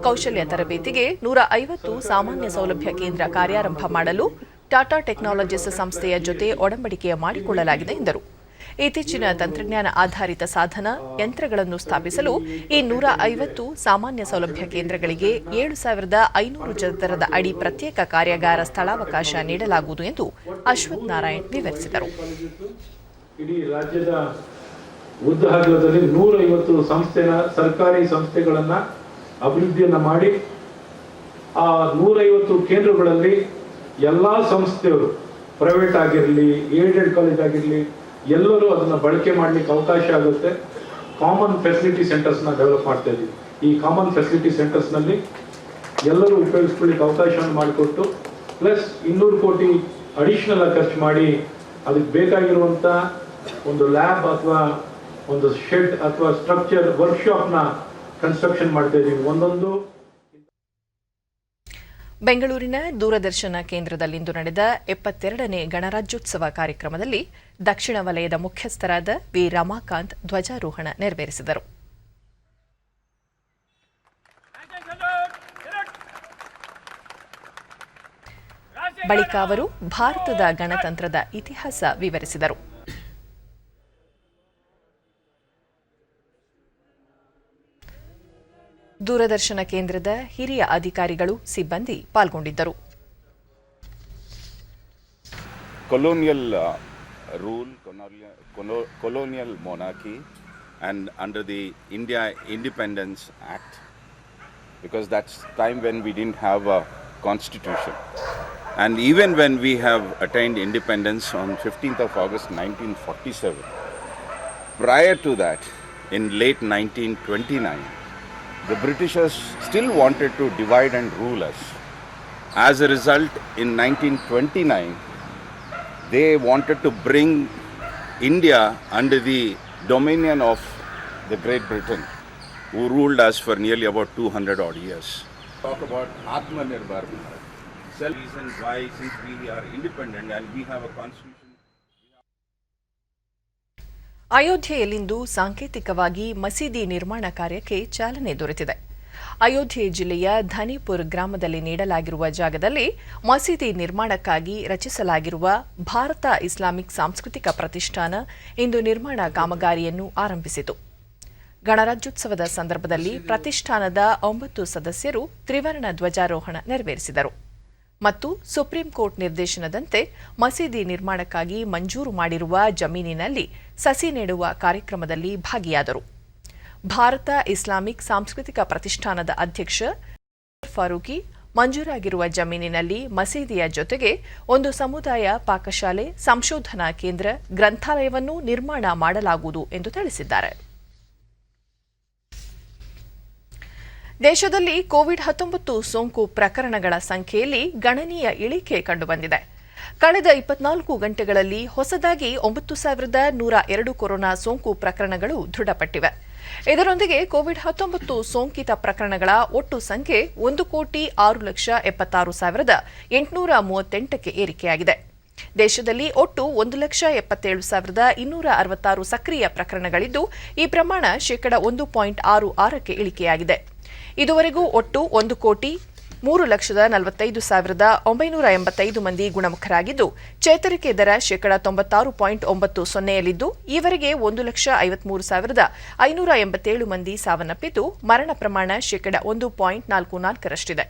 ಕೌಶಲ್ಯ ತರಬೇತಿಗೆ 150 ಸಾಮಾನ್ಯ ಸೌಲಭ್ಯ ಕೇಂದ್ರ ಕಾರ್ಯಾರಂಭ ಮಾಡಲು ಟಾಟಾ ಟೆಕ್ನಾಲಜೀಸ್ ಸಂಸ್ಥೆಯ ಜೊತೆ ಒಡಂಬಡಿಕೆ ಮಾಡಿಕೊಳ್ಳಲಾಗಿದೆ ಎಂದರು. ಇತ್ತೀಚಿನ ತಂತ್ರಜ್ಞಾನ ಆಧಾರಿತ ಸಾಧನ ಯಂತ್ರಗಳನ್ನು ಸ್ಥಾಪಿಸಲು ಈ 150 ಸಾಮಾನ್ಯ ಸೌಲಭ್ಯ ಕೇಂದ್ರಗಳಿಗೆ 7,500 ಚದರದ ಅಡಿ ಪ್ರತ್ಯೇಕ ಕಾರ್ಯಾಗಾರ ಸ್ಥಳಾವಕಾಶ ನೀಡಲಾಗುವುದು ಎಂದು ಅಶ್ವಥ್ ನಾರಾಯಣ್ ವಿವರಿಸಿದರು. ಇಡೀ ರಾಜ್ಯದ ಉದ್ದ ಅಗಲದಲ್ಲಿ 150 ಸರ್ಕಾರಿ ಸಂಸ್ಥೆಗಳನ್ನ ಅಭಿವೃದ್ಧಿಯನ್ನ ಮಾಡಿ ಆ 150 ಕೇಂದ್ರಗಳಲ್ಲಿ ಎಲ್ಲಾ ಸಂಸ್ಥೆಯವರು, ಪ್ರೈವೇಟ್ ಆಗಿರಲಿ, ಏಡೆಡ್ ಕಾಲೇಜ್ ಆಗಿರಲಿ, ಎಲ್ಲರೂ ಅದನ್ನ ಬಳಕೆ ಮಾಡಲಿಕ್ಕೆ ಅವಕಾಶ ಆಗುತ್ತೆ. ಕಾಮನ್ ಫೆಸಿಲಿಟಿ ಸೆಂಟರ್ಸ್ನ ಡೆವಲಪ್ ಮಾಡ್ತಾ ಇದ್ದೀವಿ. ಈ ಕಾಮನ್ ಫೆಸಿಲಿಟಿ ಸೆಂಟರ್ಸ್ನಲ್ಲಿ ಎಲ್ಲರೂ ಉಪಯೋಗಿಸ್ಕೊಳ್ಳಿಕ್ಕೆ ಅವಕಾಶವನ್ನು ಮಾಡಿಕೊಟ್ಟು ಪ್ಲಸ್ 200 ಕೋಟಿ ಅಡಿಷನಲ್ ಆಗಿ ಖರ್ಚು ಮಾಡಿ ಅದಕ್ಕೆ ಬೇಕಾಗಿರುವಂಥ ಒಂದು ಲ್ಯಾಬ್ ಅಥವಾ ಒಂದು ಶೆಡ್ ಅಥವಾ ಸ್ಟ್ರಕ್ಚರ್ ವರ್ಕ್ಶಾಪ್ನ ಕನ್ಸ್ಟ್ರಕ್ಷನ್ ಮಾಡ್ತಾ ಇದ್ದೀವಿ. ಒಂದೊಂದು ಬೆಂಗಳೂರಿನ ದೂರದರ್ಶನ ಕೇಂದ್ರದಲ್ಲಿಂದು ನಡೆದ 72ನೇ ಗಣರಾಜ್ಯೋತ್ಸವ ಕಾರ್ಯಕ್ರಮದಲ್ಲಿ ದಕ್ಷಿಣ ವಲಯದ ಮುಖ್ಯಸ್ಥರಾದ ವಿ ರಮಾಕಾಂತ್ ಧ್ವಜಾರೋಹಣ ನೆರವೇರಿಸಿದರು. ಬಳಿಕ ಅವರು ಭಾರತದ ಗಣತಂತ್ರದ ಇತಿಹಾಸ ವಿವರಿಸಿದರು. ದೂರದರ್ಶನ ಕೇಂದ್ರದ ಹಿರಿಯ ಅಧಿಕಾರಿಗಳು ಸಿಬ್ಬಂದಿ ಪಾಲ್ಗೊಂಡಿದ್ದರು. Colonial rule, colonial monarchy, and under the India Independence Act, because that's time when we didn't have a constitution. And even when we have attained independence on 15th of August 1947, prior to that, in late 1929, the Britishers still wanted to divide and rule us. As a result, in 1929, they wanted to bring India under the dominion of the Great Britain, who ruled us for nearly about 200 odd years. Talk about Atmanirbhar Bharat. Self reason why, since we are independent and we have a constitution. ಅಯೋಧ್ಯೆಯಲ್ಲಿಂದು ಸಾಂಕೇತಿಕವಾಗಿ ಮಸೀದಿ ನಿರ್ಮಾಣ ಕಾರ್ಯಕ್ಕೆ ಚಾಲನೆ ದೊರೆತಿದೆ. ಅಯೋಧ್ಯೆ ಜಿಲ್ಲೆಯ ಧನಿಪುರ್ ಗ್ರಾಮದಲ್ಲಿ ನೀಡಲಾಗಿರುವ ಜಾಗದಲ್ಲಿ ಮಸೀದಿ ನಿರ್ಮಾಣಕ್ಕಾಗಿ ರಚಿಸಲಾಗಿರುವ ಭಾರತ ಇಸ್ಲಾಮಿಕ್ ಸಾಂಸ್ಕೃತಿಕ ಪ್ರತಿಷ್ಠಾನ ಇಂದು ನಿರ್ಮಾಣ ಕಾಮಗಾರಿಯನ್ನು ಆರಂಭಿಸಿತು. ಗಣರಾಜ್ಯೋತ್ಸವದ ಸಂದರ್ಭದಲ್ಲಿ ಪ್ರತಿಷ್ಠಾನದ 9 ಸದಸ್ಯರು ತ್ರಿವರ್ಣ ಧ್ವಜಾರೋಹಣ ನೆರವೇರಿಸಿದರು ಮತ್ತು ಸುಪ್ರೀಂ ಕೋರ್ಟ್ ನಿರ್ದೇಶನದಂತೆ ಮಸೀದಿ ನಿರ್ಮಾಣಕ್ಕಾಗಿ ಮಂಜೂರು ಮಾಡಿರುವ ಜಮೀನಿನಲ್ಲಿ ಸಸಿ ನೆಡುವ ಕಾರ್ಯಕ್ರಮದಲ್ಲಿ ಭಾಗಿಯಾದರು. ಭಾರತ ಇಸ್ಲಾಮಿಕ್ ಸಾಂಸ್ಕೃತಿಕ ಪ್ರತಿಷ್ಠಾನದ ಅಧ್ಯಕ್ಷ ಫಾರೂಕಿ ಮಂಜೂರಾಗಿರುವ ಜಮೀನಿನಲ್ಲಿ ಮಸೀದಿಯ ಜೊತೆಗೆ ಒಂದು ಸಮುದಾಯ ಪಾಕಶಾಲೆ, ಸಂಶೋಧನಾ ಕೇಂದ್ರ, ಗ್ರಂಥಾಲಯವನ್ನು ನಿರ್ಮಾಣ ಮಾಡಲಾಗುವುದು ಎಂದು ತಿಳಿಸಿದ್ದಾರೆ. ದೇಶದಲ್ಲಿ ಕೋವಿಡ್-19 ಸೋಂಕು ಪ್ರಕರಣಗಳ ಸಂಖ್ಯೆಯಲ್ಲಿ ಗಣನೀಯ ಇಳಿಕೆ ಕಂಡುಬಂದಿದೆ. ಕಳೆದ 24 ಗಂಟೆಗಳಲ್ಲಿ ಹೊಸದಾಗಿ 9,102 ಕೊರೋನಾ ಸೋಂಕು ಪ್ರಕರಣಗಳು ದೃಢಪಟ್ಟಿವೆ. ಇದರೊಂದಿಗೆ ಕೋವಿಡ್-19 ಸೋಂಕಿತ ಪ್ರಕರಣಗಳ ಒಟ್ಟು ಸಂಖ್ಯೆ 1,76,838ಕ್ಕೆ ಏರಿಕೆಯಾಗಿದೆ. ದೇಶದಲ್ಲಿ ಒಟ್ಟು 1,77,266 ಸಕ್ರಿಯ ಪ್ರಕರಣಗಳಿದ್ದು, ಈ ಪ್ರಮಾಣ ಶೇಕಡ1.66ಕ್ಕೆ ಇಳಿಕೆಯಾಗಿದೆ. ಇದುವರೆಗೂ ಒಟ್ಟು 1,03,45,985 ಮಂದಿ ಗುಣಮುಖರಾಗಿದ್ದು, ಚೇತರಿಕೆ ದರ ಶೇಕಡ96.90ಯಲ್ಲಿದ್ದು, ಈವರೆಗೆ 1,53,587 ಮಂದಿ ಸಾವನ್ನಪ್ಪಿದ್ದು, ಮರಣ ಪ್ರಮಾಣ ಶೇಕಡ1.44ರಷ್ಟಿದೆ.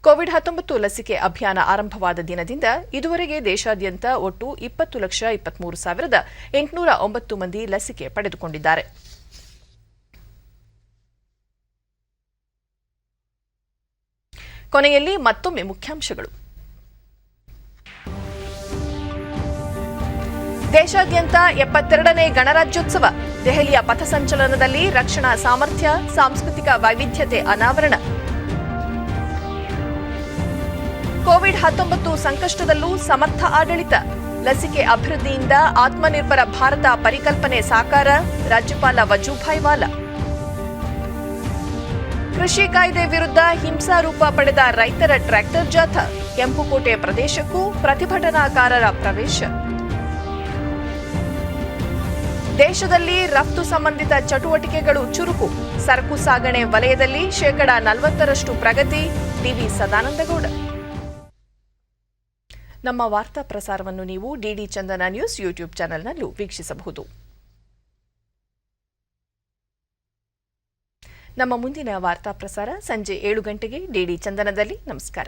ಕೋವಿಡ್-19 ಲಸಿಕೆ ಅಭಿಯಾನ ಆರಂಭವಾದ ದಿನದಿಂದ ಇದುವರೆಗೆ ದೇಶಾದ್ಯಂತ ಒಟ್ಟು 20,23,809 ಮಂದಿ ಲಸಿಕೆ ಪಡೆದುಕೊಂಡಿದ್ದಾರೆ. ಕೊನೆಯಲ್ಲಿ ಮತ್ತೊಮ್ಮೆ ಮುಖ್ಯಾಂಶಗಳು. ದೇಶಾದ್ಯಂತ 72ನೇ ಗಣರಾಜ್ಯೋತ್ಸವ, ದೆಹಲಿಯ ಪಥಸಂಚಲನದಲ್ಲಿ ರಕ್ಷಣಾ ಸಾಮರ್ಥ್ಯ, ಸಾಂಸ್ಕೃತಿಕ ವೈವಿಧ್ಯತೆ ಅನಾವರಣ. ಕೋವಿಡ್-19 ಸಂಕಷ್ಟದಲ್ಲೂ ಸಮರ್ಥ ಆಡಳಿತ, ಲಸಿಕೆ ಅಭಿವೃದ್ಧಿಯಿಂದ ಆತ್ಮನಿರ್ಭರ ಭಾರತ ಪರಿಕಲ್ಪನೆ ಸಾಕಾರ, ರಾಜ್ಯಪಾಲ ವಜೂಭಾಯಿ ವಾಲಾ. ಕೃಷಿ ಕಾಯ್ದೆ ವಿರುದ್ಧ ಹಿಂಸಾರೂಪ ಪಡೆದ ರೈತರ ಟ್ರ್ಯಾಕ್ಟರ್ ಜಾಥಾ, ಕೆಂಪುಕೋಟೆ ಪ್ರದೇಶಕ್ಕೂ ಪ್ರತಿಭಟನಾಕಾರರ ಪ್ರವೇಶ. ದೇಶದಲ್ಲಿ ರಫ್ತು ಸಂಬಂಧಿತ ಚಟುವಟಿಕೆಗಳು ಚುರುಕು, ಸರಕು ಸಾಗಣೆ ವಲಯದಲ್ಲಿ ಶೇಕಡ40ರಷ್ಟು ಪ್ರಗತಿ, ಟಿವಿ ಸದಾನಂದಗೌಡ. ನಮ್ಮ ವಾರ್ತಾ ಪ್ರಸಾರವನ್ನು ನೀವು ಡಿಡಿ ಚಂದನ ನ್ಯೂಸ್ ಯೂಟ್ಯೂಬ್ ಚಾನೆಲ್ನಲ್ಲೂ ವೀಕ್ಷಿಸಬಹುದು. ನಮ್ಮ ಮುಂದಿನ ವಾರ್ತಾ ಪ್ರಸಾರ ಸಂಜೆ 7 ಗಂಟೆಗೆ ಡಿಡಿ ಚಂದನದಲ್ಲಿ. ನಮಸ್ಕಾರ.